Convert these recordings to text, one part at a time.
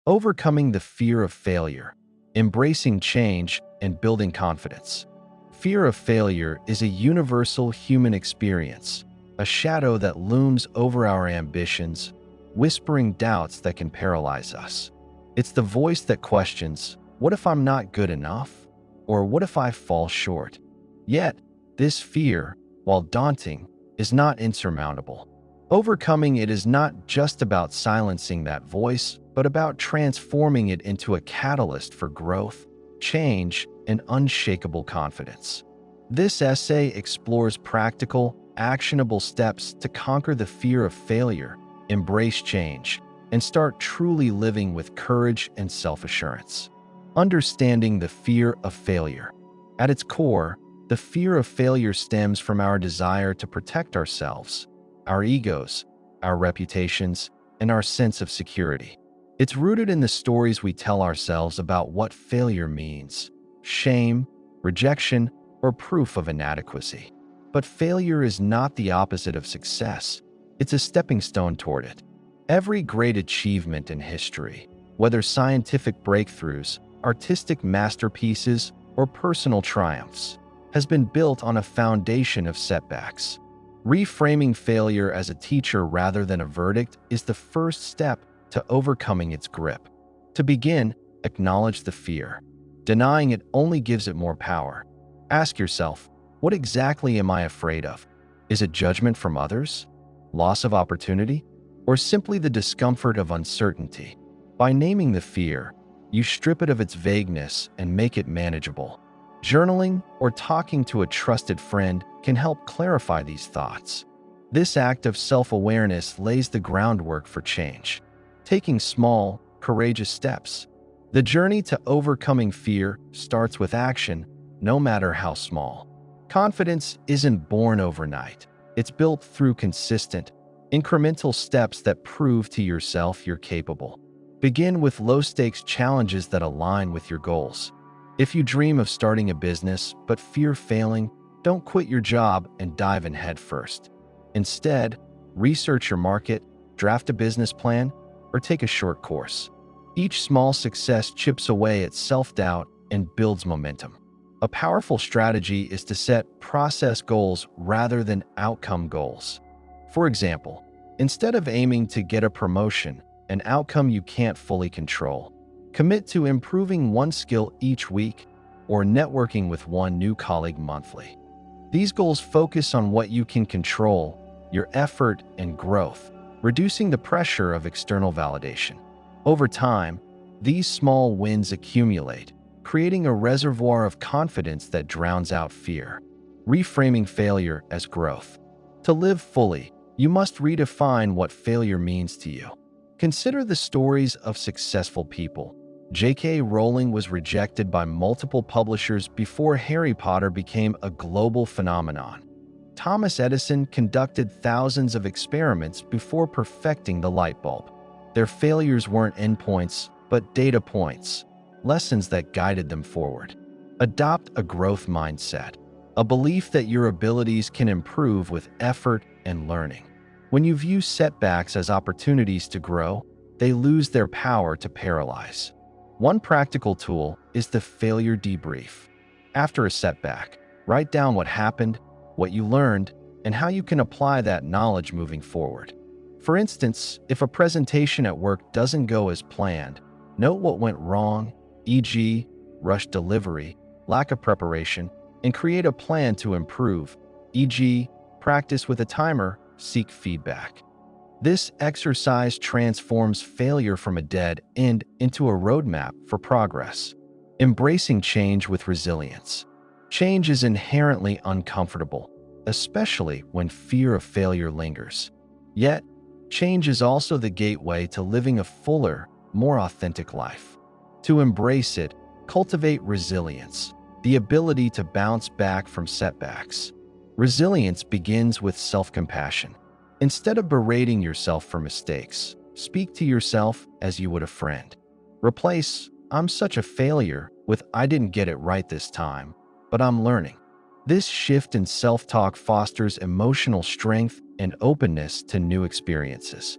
Overcoming the fear of failure, embracing change, and building confidence. Fear of failure is a universal human experience, a shadow that looms over our ambitions, whispering doubts that can paralyze us. It's the voice that questions, what if I'm not good enough? Or what if I fall short? Yet, this fear, while daunting, is not insurmountable. Overcoming it is not just about silencing that voice, but about transforming it into a catalyst for growth, change, and unshakable confidence. This essay explores practical, actionable steps to conquer the fear of failure, embrace change, and start truly living with courage and self-assurance. Understanding the fear of failure. At its core, the fear of failure stems from our desire to protect ourselves, our egos, our reputations, and our sense of security. It's rooted in the stories we tell ourselves about what failure means: shame, rejection, or proof of inadequacy. But failure is not the opposite of success. It's a stepping stone toward it. Every great achievement in history, whether scientific breakthroughs, artistic masterpieces, or personal triumphs, has been built on a foundation of setbacks. Reframing failure as a teacher rather than a verdict is the first step to overcoming its grip. To begin, acknowledge the fear. Denying it only gives it more power. Ask yourself, what exactly am I afraid of? Is it judgment from others? Loss of opportunity? Or simply the discomfort of uncertainty? By naming the fear, you strip it of its vagueness and make it manageable. Journaling or talking to a trusted friend can help clarify these thoughts. This act of self-awareness lays the groundwork for change, taking small, courageous steps. The journey to overcoming fear starts with action, no matter how small. Confidence isn't born overnight. It's built through consistent, incremental steps that prove to yourself you're capable. Begin with low-stakes challenges that align with your goals. If you dream of starting a business but fear failing, don't quit your job and dive in head first. Instead, research your market, draft a business plan, or take a short course. Each small success chips away at self-doubt and builds momentum. A powerful strategy is to set process goals rather than outcome goals. For example, instead of aiming to get a promotion, an outcome you can't fully control, commit to improving one skill each week or networking with one new colleague monthly. These goals focus on what you can control, your effort and growth, reducing the pressure of external validation. Over time, these small wins accumulate, creating a reservoir of confidence that drowns out fear. Reframing failure as growth. To live fully, you must redefine what failure means to you. Consider the stories of successful people. J.K. Rowling was rejected by multiple publishers before Harry Potter became a global phenomenon. Thomas Edison conducted thousands of experiments before perfecting the light bulb. Their failures weren't endpoints, but data points, lessons that guided them forward. Adopt a growth mindset, a belief that your abilities can improve with effort and learning. When you view setbacks as opportunities to grow, they lose their power to paralyze. One practical tool is the failure debrief. After a setback, write down what happened, what you learned, and how you can apply that knowledge moving forward. For instance, if a presentation at work doesn't go as planned, note what went wrong, e.g., rushed delivery, lack of preparation, and create a plan to improve, e.g., practice with a timer, seek feedback. This exercise transforms failure from a dead end into a roadmap for progress. Embracing change with resilience. Change is inherently uncomfortable, especially when fear of failure lingers. Yet, change is also the gateway to living a fuller, more authentic life. To embrace it, cultivate resilience, the ability to bounce back from setbacks. Resilience begins with self-compassion. Instead of berating yourself for mistakes, speak to yourself as you would a friend. Replace "I'm such a failure" with "I didn't get it right this time, but I'm learning." This shift in self-talk fosters emotional strength and openness to new experiences.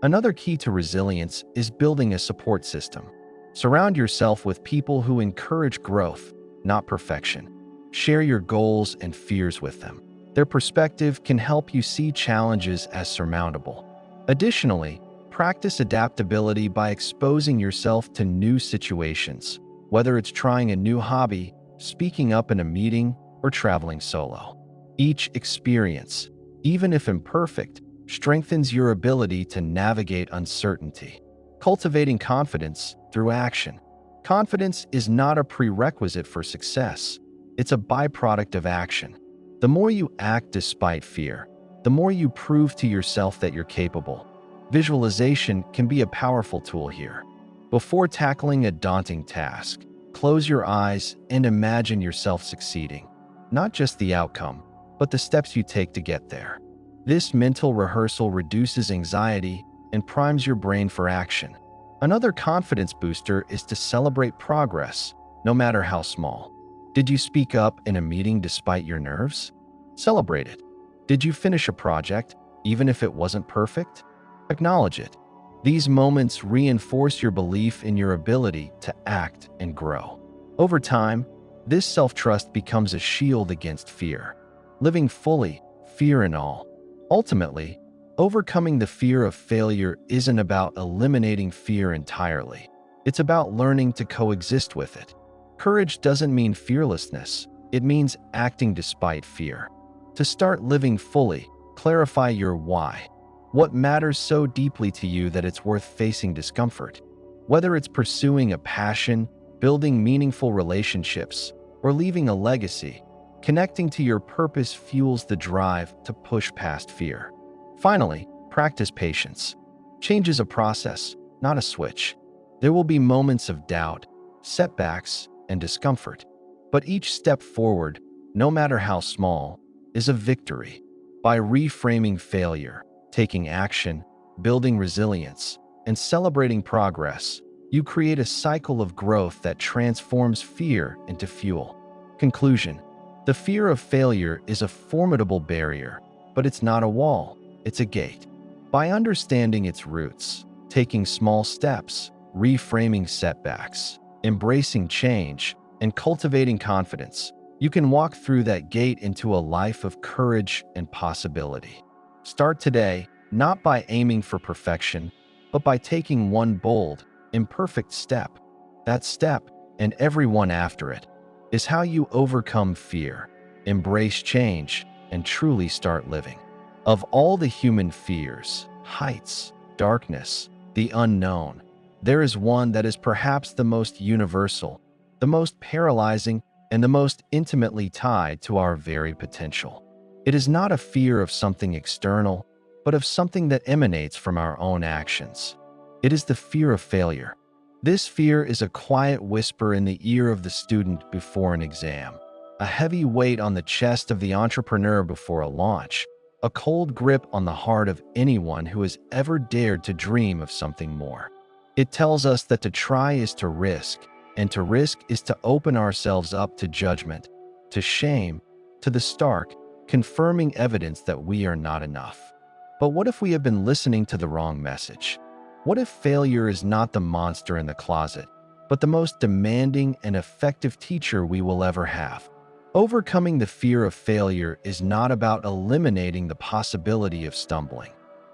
Another key to resilience is building a support system. Surround yourself with people who encourage growth, not perfection. Share your goals and fears with them. Their perspective can help you see challenges as surmountable. Additionally, practice adaptability by exposing yourself to new situations, whether it's trying a new hobby, speaking up in a meeting, or traveling solo. Each experience, even if imperfect, strengthens your ability to navigate uncertainty. Cultivating confidence through action. Confidence is not a prerequisite for success. It's a byproduct of action. The more you act despite fear, the more you prove to yourself that you're capable. Visualization can be a powerful tool here. Before tackling a daunting task, close your eyes and imagine yourself succeeding. Not just the outcome, but the steps you take to get there. This mental rehearsal reduces anxiety and primes your brain for action. Another confidence booster is to celebrate progress, no matter how small. Did you speak up in a meeting despite your nerves? Celebrate it. Did you finish a project, even if it wasn't perfect? Acknowledge it. These moments reinforce your belief in your ability to act and grow. Over time, this self-trust becomes a shield against fear. Living fully, fear and all. Ultimately, overcoming the fear of failure isn't about eliminating fear entirely. It's about learning to coexist with it. Courage doesn't mean fearlessness. It means acting despite fear. To start living fully, clarify your why. What matters so deeply to you that it's worth facing discomfort? Whether it's pursuing a passion, building meaningful relationships, or leaving a legacy, connecting to your purpose fuels the drive to push past fear. Finally, practice patience. Change is a process, not a switch. There will be moments of doubt, setbacks, and discomfort. But each step forward, no matter how small, is a victory. By reframing failure, taking action, building resilience, and celebrating progress, you create a cycle of growth that transforms fear into fuel. Conclusion: the fear of failure is a formidable barrier, but it's not a wall, it's a gate. By understanding its roots, taking small steps, reframing setbacks, embracing change, and cultivating confidence, you can walk through that gate into a life of courage and possibility. Start today, not by aiming for perfection, but by taking one bold, imperfect step. That step, and every one after it, is how you overcome fear, embrace change, and truly start living. Of all the human fears, heights, darkness, the unknown, there is one that is perhaps the most universal, the most paralyzing, and the most intimately tied to our very potential. It is not a fear of something external, but of something that emanates from our own actions. It is the fear of failure. This fear is a quiet whisper in the ear of the student before an exam, a heavy weight on the chest of the entrepreneur before a launch, a cold grip on the heart of anyone who has ever dared to dream of something more. It tells us that to try is to risk, and to risk is to open ourselves up to judgment, to shame, to the stark, confirming evidence that we are not enough. But what if we have been listening to the wrong message? What if failure is not the monster in the closet, but the most demanding and effective teacher we will ever have? Overcoming the fear of failure is not about eliminating the possibility of stumbling.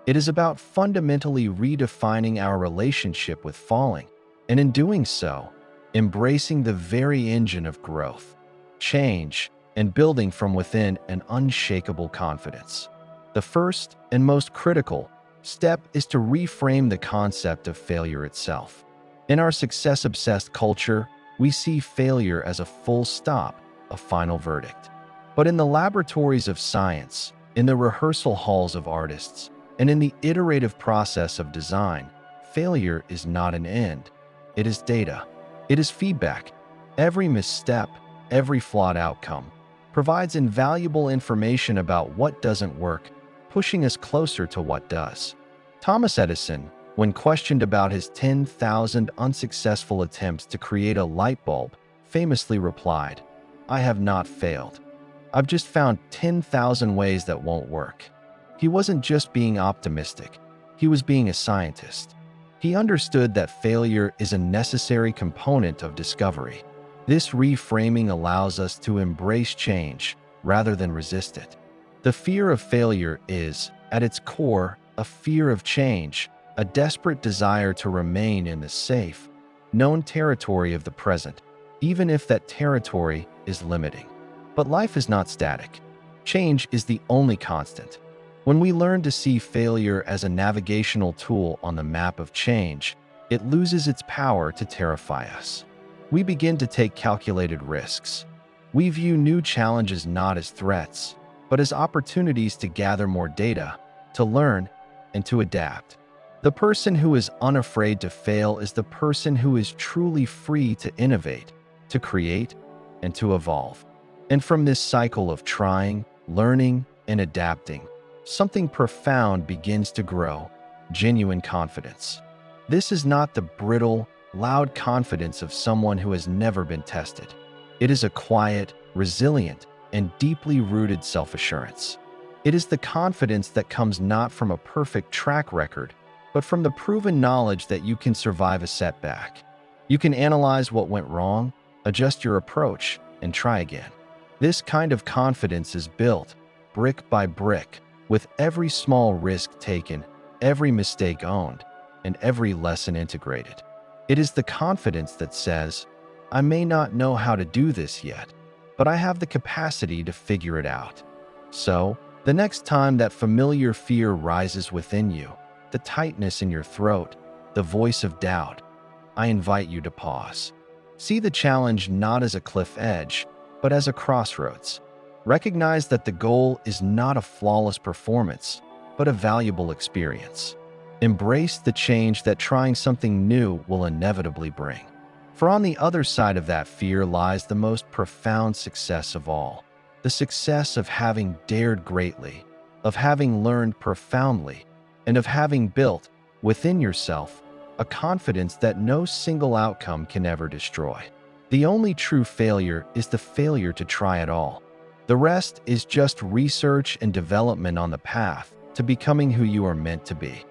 It is about fundamentally redefining our relationship with falling, and in doing so, embracing the very engine of growth, change, and building from within an unshakable confidence. The first and most critical step is to reframe the concept of failure itself. In our success-obsessed culture, we see failure as a full stop, a final verdict. But in the laboratories of science, in the rehearsal halls of artists, and in the iterative process of design, failure is not an end. It is data. It is feedback. Every misstep, every flawed outcome, provides invaluable information about what doesn't work, pushing us closer to what does. Thomas Edison, when questioned about his 10,000 unsuccessful attempts to create a light bulb, famously replied, "I have not failed. I've just found 10,000 ways that won't work." He wasn't just being optimistic. he was being a scientist. He understood that failure is a necessary component of discovery. This reframing allows us to embrace change rather than resist it. The fear of failure is, at its core, a fear of change, a desperate desire to remain in the safe, known territory of the present, even if that territory is limiting. But life is not static. Change is the only constant. When we learn to see failure as a navigational tool on the map of change, it loses its power to terrify us. We begin to take calculated risks. We view new challenges not as threats, but as opportunities to gather more data, to learn, and to adapt. The person who is unafraid to fail is the person who is truly free to innovate, to create, and to evolve. And from this cycle of trying, learning, and adapting, something profound begins to grow: genuine confidence. This is not the brittle, loud confidence of someone who has never been tested. It is a quiet, resilient, and deeply rooted self-assurance. It is the confidence that comes not from a perfect track record, but from the proven knowledge that you can survive a setback. You can analyze what went wrong, adjust your approach, and try again. This kind of confidence is built, brick by brick, with every small risk taken, every mistake owned, and every lesson integrated. It is the confidence that says, "I may not know how to do this yet, but I have the capacity to figure it out." So, the next time that familiar fear rises within you, the tightness in your throat, the voice of doubt, I invite you to pause. See the challenge not as a cliff edge, but as a crossroads. Recognize that the goal is not a flawless performance, but a valuable experience. Embrace the change that trying something new will inevitably bring. For on the other side of that fear lies the most profound success of all, the success of having dared greatly, of having learned profoundly, and of having built, within yourself, a confidence that no single outcome can ever destroy. The only true failure is the failure to try at all. The rest is just research and development on the path to becoming who you are meant to be.